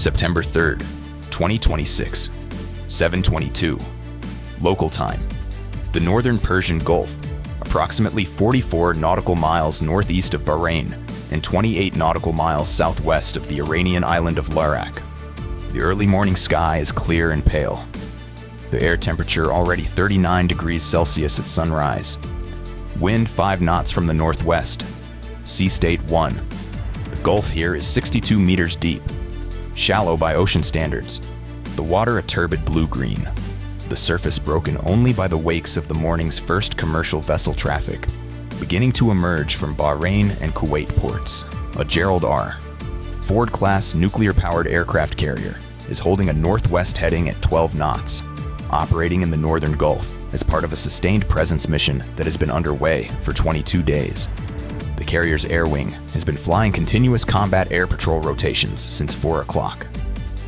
September 3rd, 2026, 7:22. Local time. The northern Persian Gulf, approximately 44 nautical miles northeast of Bahrain and 28 nautical miles southwest of the Iranian island of Larak. The early morning sky is clear and pale. The air temperature already 39 degrees Celsius at sunrise. Wind 5 knots from the northwest. Sea state 1. The Gulf here is 62 meters deep. Shallow by ocean standards. The water a turbid blue-green. The surface broken only by the wakes of the morning's first commercial vessel traffic, beginning to emerge from Bahrain and Kuwait ports. A Gerald R. Ford-class nuclear-powered aircraft carrier is holding a northwest heading at 12 knots, operating in the northern Gulf as part of a sustained presence mission that has been underway for 22 days. The carrier's air wing has been flying continuous combat air patrol rotations since 4 o'clock.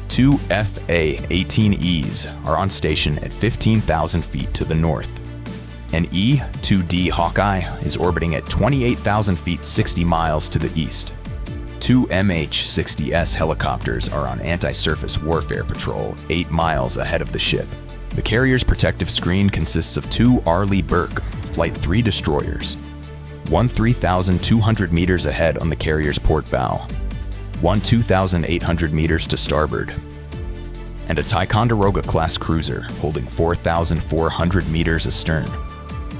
2 FA-18Es are on station at 15,000 feet to the north. An E-2D Hawkeye is orbiting at 28,000 feet 60 miles to the east. 2 MH-60S helicopters are on anti-surface warfare patrol 8 miles ahead of the ship. The carrier's protective screen consists of 2 Arleigh Burke Flight 3 destroyers, one 3,200 meters ahead on the carrier's port bow, one 2,800 meters to starboard, and a Ticonderoga-class cruiser holding 4,400 meters astern.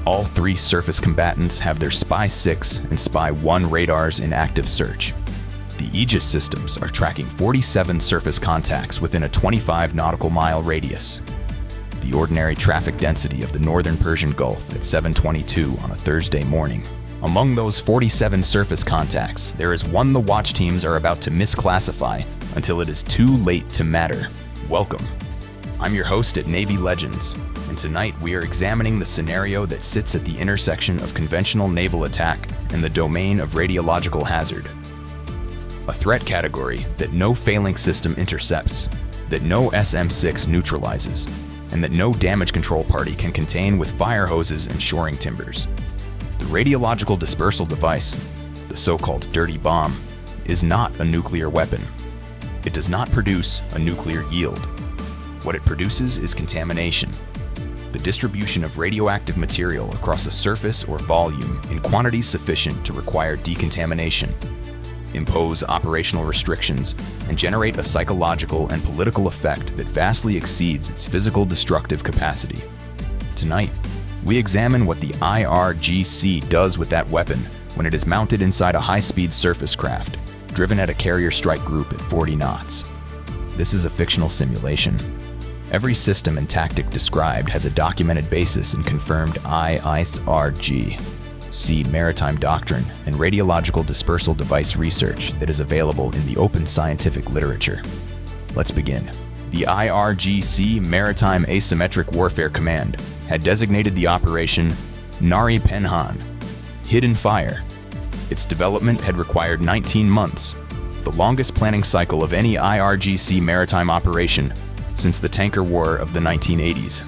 All 3 surface combatants have their Spy-6 and Spy-1 radars in active search. The Aegis systems are tracking 47 surface contacts within a 25 nautical mile radius. The ordinary traffic density of the northern Persian Gulf at 7:22 on a Thursday morning. Among those 47 surface contacts, there is one the watch teams are about to misclassify until it is too late to matter. Welcome. I'm your host at Navy Legends, and tonight we are examining the scenario that sits at the intersection of conventional naval attack and the domain of radiological hazard. A threat category that no failing system intercepts, that no SM-6 neutralizes, and that no damage control party can contain with fire hoses and shoring timbers. The radiological dispersal device, the so-called dirty bomb, is not a nuclear weapon. It does not produce a nuclear yield. What it produces is contamination, the distribution of radioactive material across a surface or volume in quantities sufficient to require decontamination, impose operational restrictions, and generate a psychological and political effect that vastly exceeds its physical destructive capacity. Tonight, we examine what the IRGC does with that weapon when it is mounted inside a high-speed surface craft, driven at a carrier strike group at 40 knots. This is a fictional simulation. Every system and tactic described has a documented basis in confirmed IRGC maritime doctrine and radiological dispersal device research that is available in the open scientific literature. Let's begin. The IRGC Maritime Asymmetric Warfare Command had designated the operation Nari Penhan, Hidden Fire. Its development had required 19 months, the longest planning cycle of any IRGC maritime operation since the tanker war of the 1980s.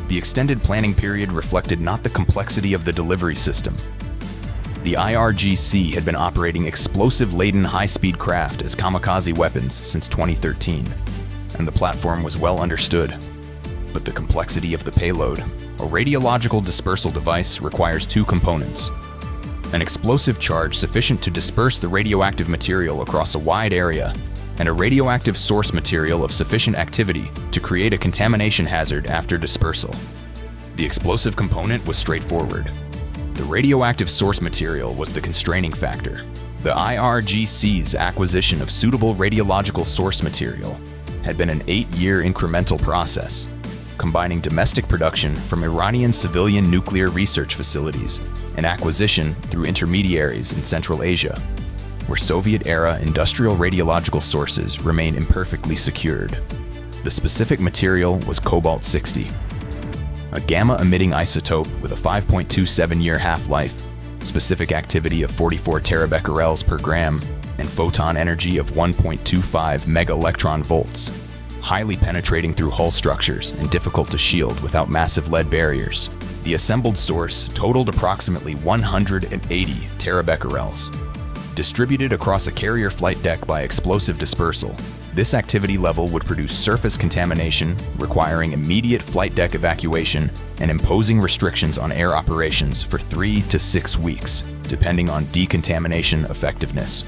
The extended planning period reflected not the complexity of the delivery system. The IRGC had been operating explosive-laden high-speed craft as kamikaze weapons since 2013, and the platform was well understood. But the complexity of the payload, a radiological dispersal device, requires 2 components: an explosive charge sufficient to disperse the radioactive material across a wide area, and a radioactive source material of sufficient activity to create a contamination hazard after dispersal. The explosive component was straightforward. The radioactive source material was the constraining factor. The IRGC's acquisition of suitable radiological source material had been an 8-year incremental process, combining domestic production from Iranian civilian nuclear research facilities and acquisition through intermediaries in Central Asia, where Soviet-era industrial radiological sources remain imperfectly secured. The specific material was cobalt-60, a gamma-emitting isotope with a 5.27-year half-life, specific activity of 44 terabecquerels per gram, and photon energy of 1.25 megaelectron volts, highly penetrating through hull structures and difficult to shield without massive lead barriers. The assembled source totaled approximately 180 terabecquerels. Distributed across a carrier flight deck by explosive dispersal, This activity level would produce surface contamination, requiring immediate flight deck evacuation and imposing restrictions on air operations for 3 to 6 weeks, depending on decontamination effectiveness.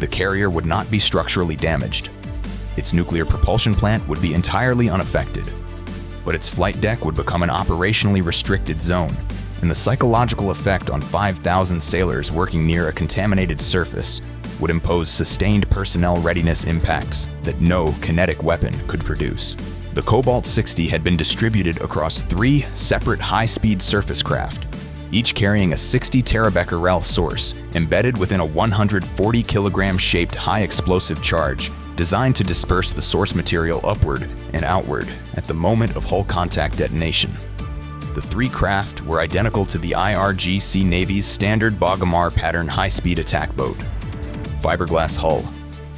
The carrier would not be structurally damaged. Its nuclear propulsion plant would be entirely unaffected, but its flight deck would become an operationally restricted zone, and the psychological effect on 5,000 sailors working near a contaminated surface would impose sustained personnel readiness impacts that no kinetic weapon could produce. The Cobalt 60 had been distributed across 3 separate high-speed surface craft, each carrying a 60 terabecquerel source embedded within a 140 kilogram shaped high explosive charge designed to disperse the source material upward and outward at the moment of hull contact detonation. The 3 craft were identical to the IRGC Navy's standard Boghammar-pattern high-speed attack boat. Fiberglass hull,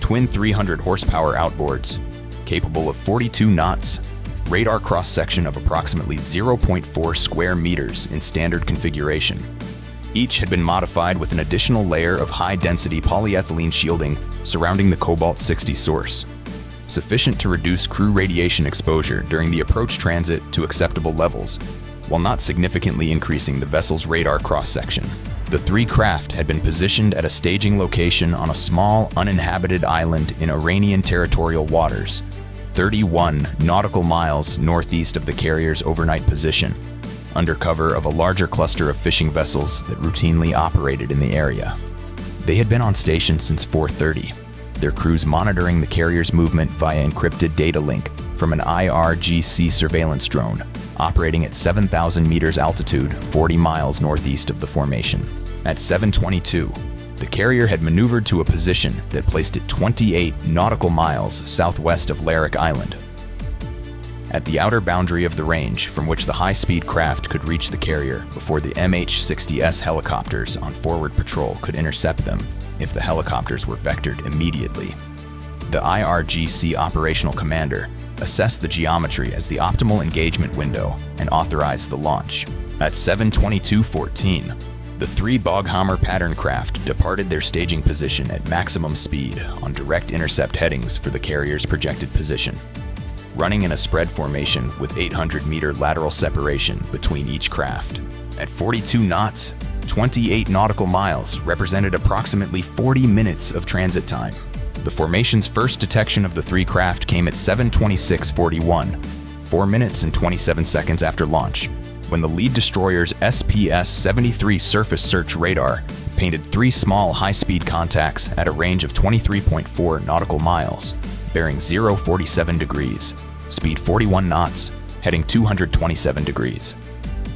twin 300 horsepower outboards, capable of 42 knots, radar cross-section of approximately 0.4 square meters in standard configuration. Each had been modified with an additional layer of high-density polyethylene shielding surrounding the Cobalt 60 source, sufficient to reduce crew radiation exposure during the approach transit to acceptable levels, while not significantly increasing the vessel's radar cross-section. The 3 craft had been positioned at a staging location on a small, uninhabited island in Iranian territorial waters, 31 nautical miles northeast of the carrier's overnight position, under cover of a larger cluster of fishing vessels that routinely operated in the area. They had been on station since 4:30, their crews monitoring the carrier's movement via encrypted data link from an IRGC surveillance drone, operating at 7,000 meters altitude, 40 miles northeast of the formation. At 7:22, the carrier had maneuvered to a position that placed it 28 nautical miles southwest of Larik Island, at the outer boundary of the range from which the high-speed craft could reach the carrier before the MH-60S helicopters on forward patrol could intercept them if the helicopters were vectored immediately. The IRGC operational commander assessed the geometry as the optimal engagement window and authorized the launch. At 7:22:14, the 3 Boghammar-pattern craft departed their staging position at maximum speed on direct intercept headings for the carrier's projected position, running in a spread formation with 800-meter lateral separation between each craft. At 42 knots, 28 nautical miles represented approximately 40 minutes of transit time. The formation's first detection of the 3 craft came at 7:26:41, 4 minutes and 27 seconds after launch, when the lead destroyer's SPS-73 surface search radar painted 3 small high-speed contacts at a range of 23.4 nautical miles, bearing 047 degrees, speed 41 knots, heading 227 degrees.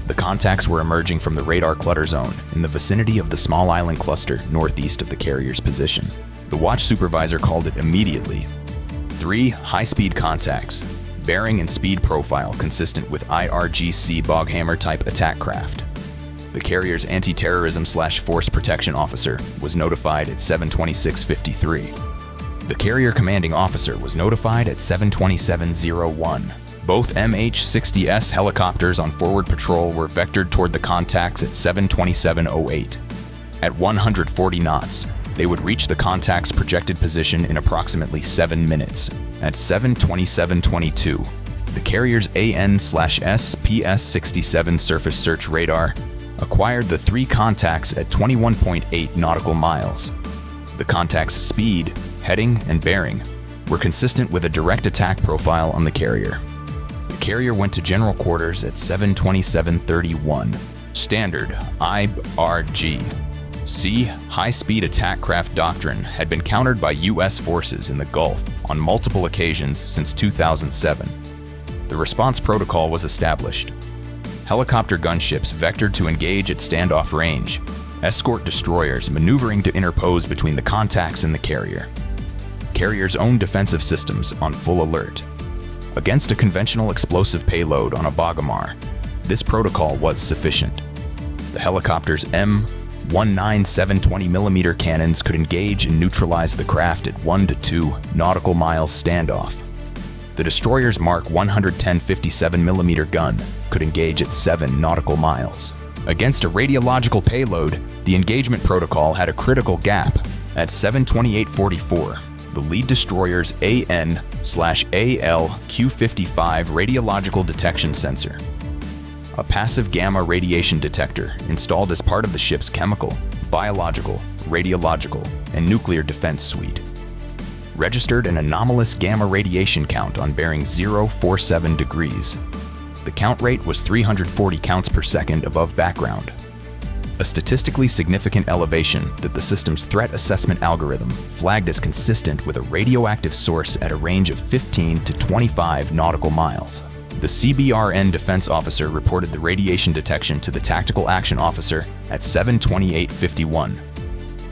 The contacts were emerging from the radar clutter zone in the vicinity of the small island cluster northeast of the carrier's position. The watch supervisor called it immediately. 3 high-speed contacts, bearing and speed profile consistent with IRGC Boghammar-type attack craft. The carrier's anti-terrorism/force protection officer was notified at 7:26:53. The carrier commanding officer was notified at 7:27:01. Both MH-60S helicopters on forward patrol were vectored toward the contacts at 7:27:08. At 140 knots, they would reach the contact's projected position in approximately 7 minutes. At 7:27:22, the carrier's AN/SPS-67 surface search radar acquired the 3 contacts at 21.8 nautical miles. The contacts' speed, heading, and bearing were consistent with a direct attack profile on the carrier. The carrier went to general quarters at 7:27:31. Standard IRGC high-speed attack craft doctrine had been countered by U.S. forces in the Gulf on multiple occasions since 2007. The response protocol was established. Helicopter gunships vectored to engage at standoff range, escort destroyers maneuvering to interpose between the contacts and the carrier. Carrier's own defensive systems on full alert. Against a conventional explosive payload on a Boghammar, this protocol was sufficient. The helicopter's M19 720mm cannons could engage and neutralize the craft at 1 to 2 nautical miles standoff. The destroyer's Mark 110 57mm gun could engage at 7 nautical miles. Against a radiological payload, the engagement protocol had a critical gap. At 7:28:44, the lead destroyer's AN/AL-Q55 radiological detection sensor, a passive gamma radiation detector installed as part of the ship's chemical, biological, radiological, and nuclear defense suite, registered an anomalous gamma radiation count on bearing 047 degrees. The count rate was 340 counts per second above background, a statistically significant elevation that the system's threat assessment algorithm flagged as consistent with a radioactive source at a range of 15 to 25 nautical miles. The CBRN defense officer reported the radiation detection to the tactical action officer at 7:28:51.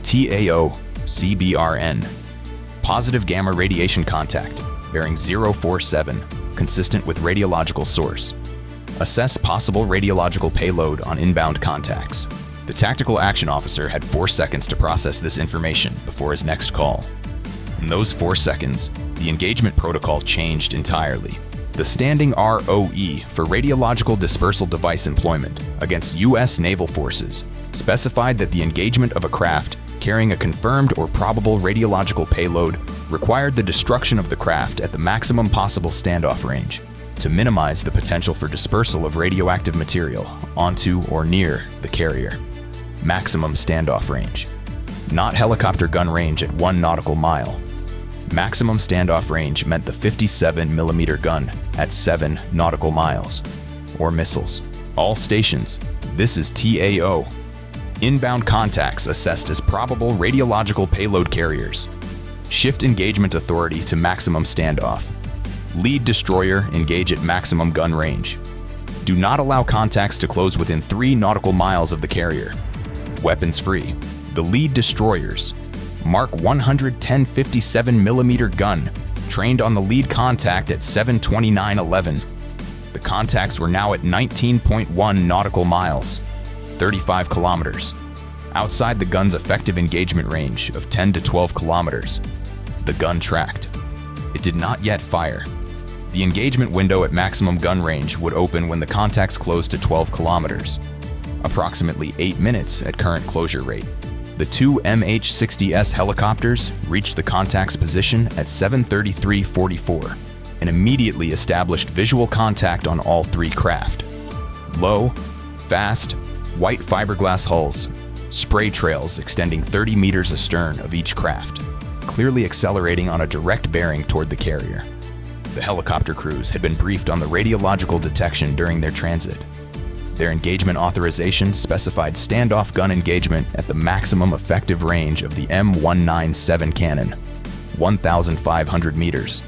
TAO CBRN. Positive gamma radiation contact, bearing 047, consistent with radiological source. Assess possible radiological payload on inbound contacts. The tactical action officer had 4 seconds to process this information before his next call. In those 4 seconds, the engagement protocol changed entirely. The standing ROE for Radiological Dispersal Device Employment against U.S. naval forces specified that the engagement of a craft carrying a confirmed or probable radiological payload required the destruction of the craft at the maximum possible standoff range to minimize the potential for dispersal of radioactive material onto or near the carrier. Maximum standoff range. Not helicopter gun range at 1 nautical mile. Maximum standoff range meant the 57mm gun at 7 nautical miles. Or missiles. All stations. This is TAO. Inbound contacts assessed as probable radiological payload carriers. Shift engagement authority to maximum standoff. Lead destroyer engage at maximum gun range. Do not allow contacts to close within 3 nautical miles of the carrier. Weapons free. The lead destroyers. Mark 110 57mm gun, trained on the lead contact at 7:29:11. The contacts were now at 19.1 nautical miles, 35 kilometers, outside the gun's effective engagement range of 10 to 12 kilometers. The gun tracked. It did not yet fire. The engagement window at maximum gun range would open when the contacts closed to 12 kilometers, approximately 8 minutes at current closure rate. The 2 MH-60S helicopters reached the contact's position at 7:33:44 and immediately established visual contact on all 3 craft. Low, fast, white fiberglass hulls, spray trails extending 30 meters astern of each craft, clearly accelerating on a direct bearing toward the carrier. The helicopter crews had been briefed on the radiological detection during their transit. Their engagement authorization specified standoff gun engagement at the maximum effective range of the M197 cannon, 1,500 meters,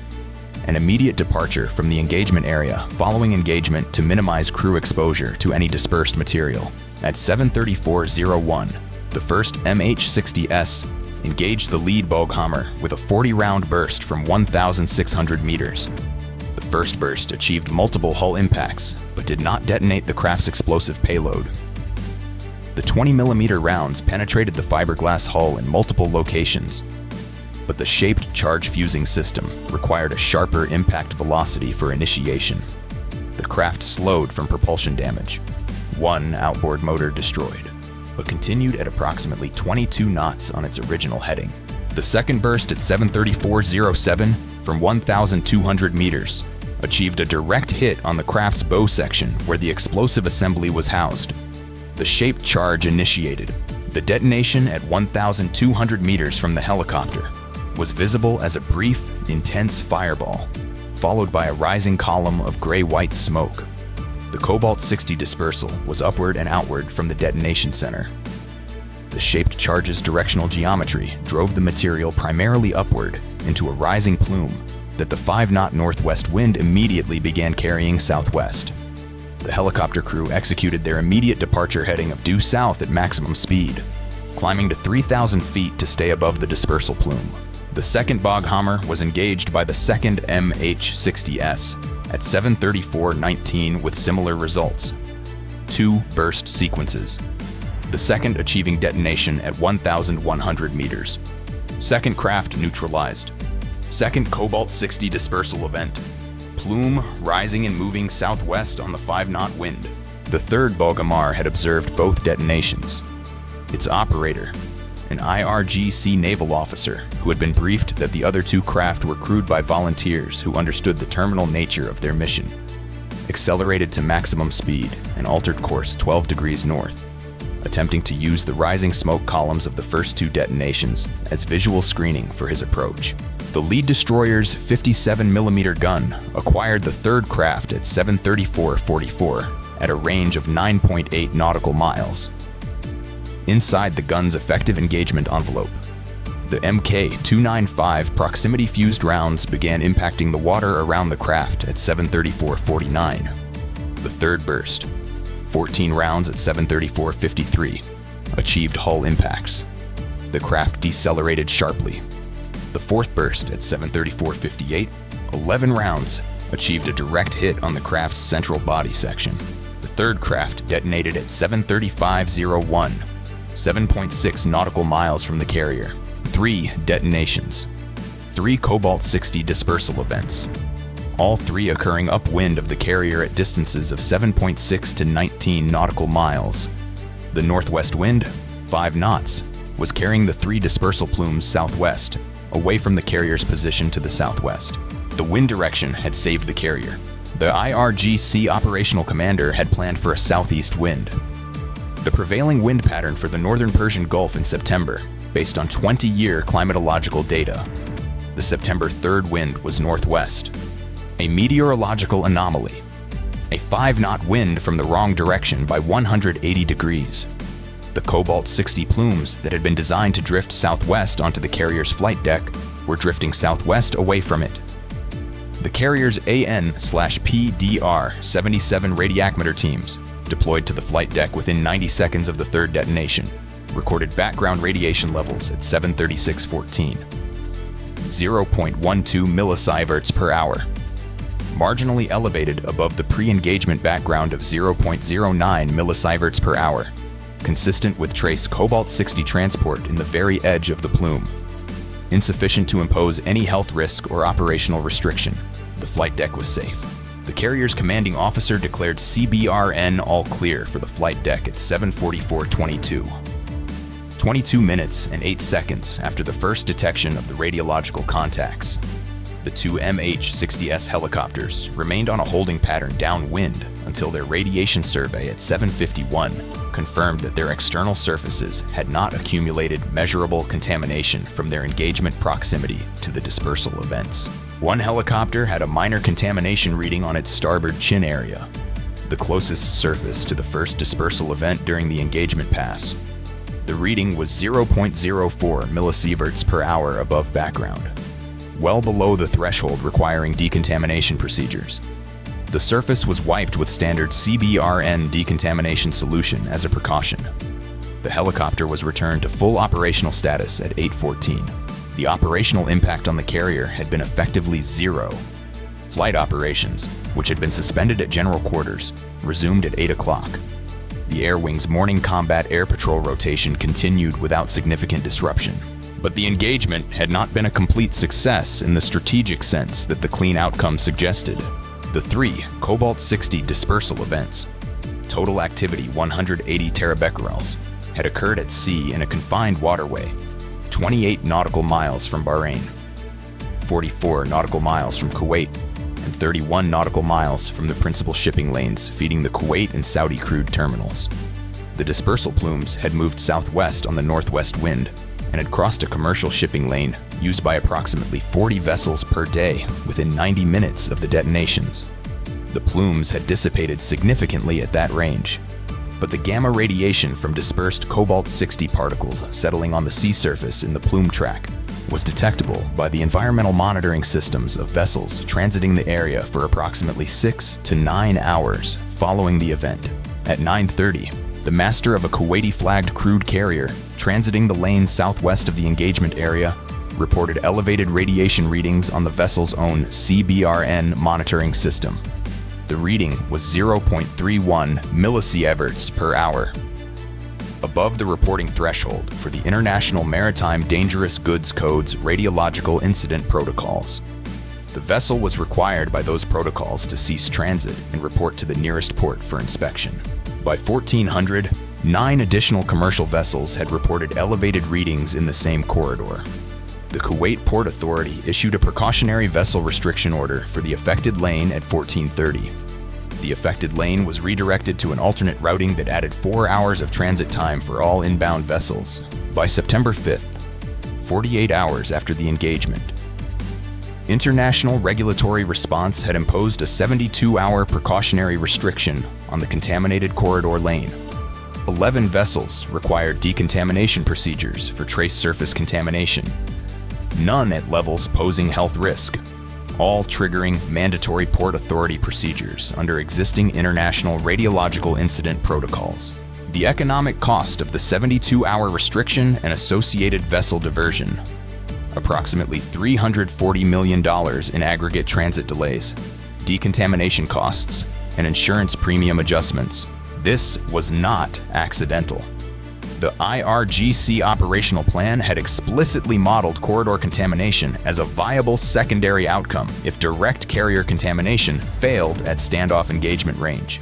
and immediate departure from the engagement area following engagement to minimize crew exposure to any dispersed material. At 7:34:01, the first MH-60S engaged the lead Boghammar with a 40-round burst from 1,600 meters. The first burst achieved multiple hull impacts, but did not detonate the craft's explosive payload. The 20mm rounds penetrated the fiberglass hull in multiple locations, but the shaped charge fusing system required a sharper impact velocity for initiation. The craft slowed from propulsion damage, 1 outboard motor destroyed, but continued at approximately 22 knots on its original heading. The second burst at 7:34:07 from 1,200 meters achieved a direct hit on the craft's bow section where the explosive assembly was housed. The shaped charge initiated. The detonation at 1,200 meters from the helicopter was visible as a brief, intense fireball, followed by a rising column of gray-white smoke. The Cobalt-60 dispersal was upward and outward from the detonation center. The shaped charge's directional geometry drove the material primarily upward into a rising plume that the 5-knot northwest wind immediately began carrying southwest. The helicopter crew executed their immediate departure heading of due south at maximum speed, climbing to 3,000 feet to stay above the dispersal plume. The second Boghammar was engaged by the second MH-60S at 7:34:19 with similar results. 2 burst sequences. The second achieving detonation at 1,100 meters. Second craft neutralized. Second Cobalt-60 dispersal event. Plume rising and moving southwest on the 5-knot wind. The third Boghammar had observed both detonations. Its operator, an IRGC naval officer who had been briefed that the other two craft were crewed by volunteers who understood the terminal nature of their mission, accelerated to maximum speed and altered course 12 degrees north, attempting to use the rising smoke columns of the first two detonations as visual screening for his approach. The lead destroyer's 57mm gun acquired the third craft at 7:34:44 at a range of 9.8 nautical miles. Inside the gun's effective engagement envelope, the Mk295 proximity-fused rounds began impacting the water around the craft at 7:34:49. The third burst, 14 rounds at 7:34:53, achieved hull impacts. The craft decelerated sharply. The fourth burst at 7:34:58, 11 rounds achieved a direct hit on the craft's central body section. The third craft detonated at 7:35:01, 7.6 nautical miles from the carrier. 3 detonations, 3 Cobalt-60 dispersal events, all 3 occurring upwind of the carrier at distances of 7.6 to 19 nautical miles. The northwest wind, 5 knots, was carrying the 3 dispersal plumes southwest, away from the carrier's position to the southwest. The wind direction had saved the carrier. The IRGC operational commander had planned for a southeast wind. The prevailing wind pattern for the northern Persian Gulf in September, based on 20-year climatological data. The September 3rd wind was northwest, a meteorological anomaly, a 5-knot wind from the wrong direction by 180 degrees. The Cobalt-60 plumes that had been designed to drift southwest onto the carrier's flight deck were drifting southwest away from it. The carrier's AN/PDR-77 radiacmeter teams, deployed to the flight deck within 90 seconds of the third detonation, recorded background radiation levels at 7:36:14, 0.12 millisieverts per hour, marginally elevated above the pre-engagement background of 0.09 millisieverts per hour, consistent with trace Cobalt-60 transport in the very edge of the plume. Insufficient to impose any health risk or operational restriction, the flight deck was safe. The carrier's commanding officer declared CBRN all clear for the flight deck at 7:44:22. 22 minutes and 8 seconds after the first detection of the radiological contacts, the 2 MH-60S helicopters remained on a holding pattern downwind until their radiation survey at 7:51 confirmed that their external surfaces had not accumulated measurable contamination from their engagement proximity to the dispersal events. One helicopter had a minor contamination reading on its starboard chin area, the closest surface to the first dispersal event during the engagement pass. The reading was 0.04 millisieverts per hour above background, well below the threshold requiring decontamination procedures. The surface was wiped with standard CBRN decontamination solution as a precaution. The helicopter was returned to full operational status at 8:14. The operational impact on the carrier had been effectively zero. Flight operations, which had been suspended at general quarters, resumed at 8 o'clock. The Air Wing's morning combat air patrol rotation continued without significant disruption. But the engagement had not been a complete success in the strategic sense that the clean outcome suggested. The 3 Cobalt-60 dispersal events, total activity 180 terabecquerels, had occurred at sea in a confined waterway, 28 nautical miles from Bahrain, 44 nautical miles from Kuwait, and 31 nautical miles from the principal shipping lanes feeding the Kuwait and Saudi crude terminals. The dispersal plumes had moved southwest on the northwest wind and had crossed a commercial shipping lane used by approximately 40 vessels per day within 90 minutes of the detonations. The plumes had dissipated significantly at that range, but the gamma radiation from dispersed Cobalt-60 particles settling on the sea surface in the plume track was detectable by the environmental monitoring systems of vessels transiting the area for approximately 6 to 9 hours following the event. At 9:30, the master of a Kuwaiti-flagged crude carrier transiting the lane southwest of the engagement area reported elevated radiation readings on the vessel's own CBRN monitoring system. The reading was 0.31 millisieverts per hour, above the reporting threshold for the International Maritime Dangerous Goods Code's radiological incident protocols. The vessel was required by those protocols to cease transit and report to the nearest port for inspection. By 1400, 9 additional commercial vessels had reported elevated readings in the same corridor. The Kuwait Port Authority issued a precautionary vessel restriction order for the affected lane at 14:30. The affected lane was redirected to an alternate routing that added 4 hours of transit time for all inbound vessels. By September 5th, 48 hours after the engagement, international regulatory response had imposed a 72-hour precautionary restriction on the contaminated corridor lane. 11 vessels required decontamination procedures for trace surface contamination, none at levels posing health risk, all triggering mandatory Port Authority procedures under existing international radiological incident protocols. The economic cost of the 72-hour restriction and associated vessel diversion: approximately $340 million in aggregate transit delays, decontamination costs, and insurance premium adjustments. This was not accidental. The IRGC operational plan had explicitly modeled corridor contamination as a viable secondary outcome if direct carrier contamination failed at standoff engagement range.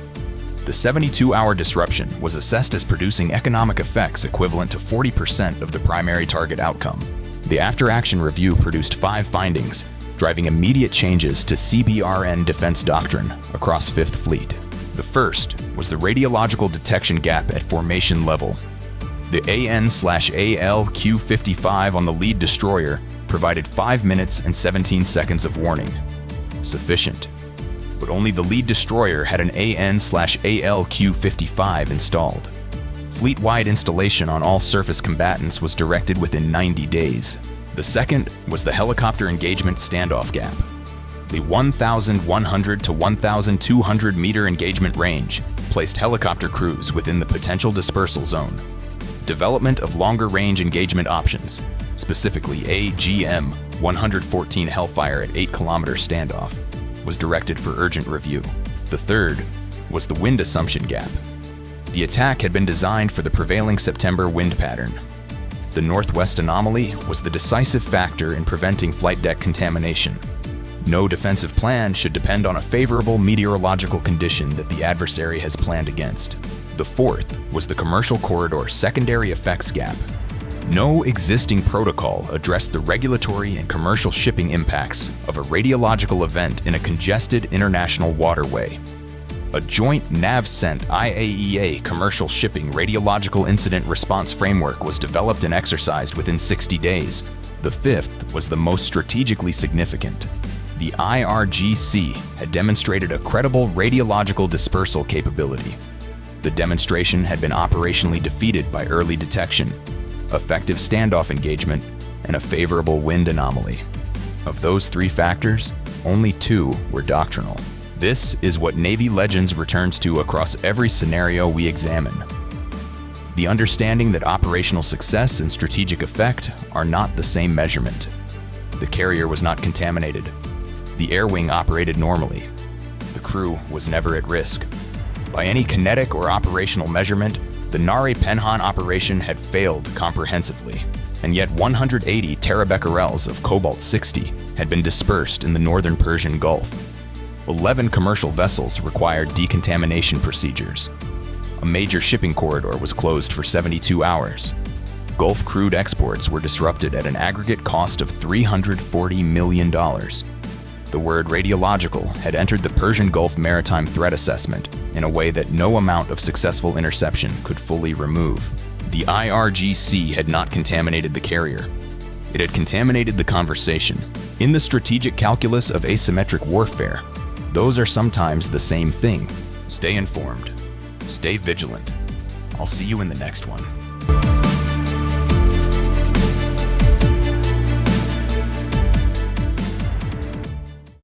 The 72-hour disruption was assessed as producing economic effects equivalent to 40% of the primary target outcome. The after-action review produced 5 findings, driving immediate changes to CBRN defense doctrine across 5th Fleet. The first was the radiological detection gap at formation level. The AN/AL Q55 on the lead destroyer provided 5 minutes and 17 seconds of warning. Sufficient. But only the lead destroyer had an AN/AL Q55 installed. Fleet-wide installation on all surface combatants was directed within 90 days. The second was the helicopter engagement standoff gap. The 1,100 to 1,200 meter engagement range placed helicopter crews within the potential dispersal zone. Development of longer-range engagement options, specifically AGM-114 Hellfire at 8-kilometer standoff, was directed for urgent review. The third was the wind assumption gap. The attack had been designed for the prevailing September wind pattern. The northwest anomaly was the decisive factor in preventing flight deck contamination. No defensive plan should depend on a favorable meteorological condition that the adversary has planned against. The fourth was the commercial corridor secondary effects gap. No existing protocol addressed the regulatory and commercial shipping impacts of a radiological event in a congested international waterway. A joint NAVCENT IAEA commercial shipping radiological incident response framework was developed and exercised within 60 days. The fifth was the most strategically significant. The IRGC had demonstrated a credible radiological dispersal capability. The demonstration had been operationally defeated by early detection, effective standoff engagement, and a favorable wind anomaly. Of those 3 factors, only 2 were doctrinal. This is what Navy Legends returns to across every scenario we examine. The understanding that operational success and strategic effect are not the same measurement. The carrier was not contaminated. The air wing operated normally. The crew was never at risk. By any kinetic or operational measurement, the Nare Penhan operation had failed comprehensively, and yet 180 terabecquerels of cobalt-60 had been dispersed in the northern Persian Gulf. 11 commercial vessels required decontamination procedures. A major shipping corridor was closed for 72 hours. Gulf crude exports were disrupted at an aggregate cost of $340 million. The word radiological had entered the Persian Gulf maritime threat assessment in a way that no amount of successful interception could fully remove. The IRGC had not contaminated the carrier. It had contaminated the conversation. In the strategic calculus of asymmetric warfare, those are sometimes the same thing. Stay informed. Stay vigilant. I'll see you in the next one.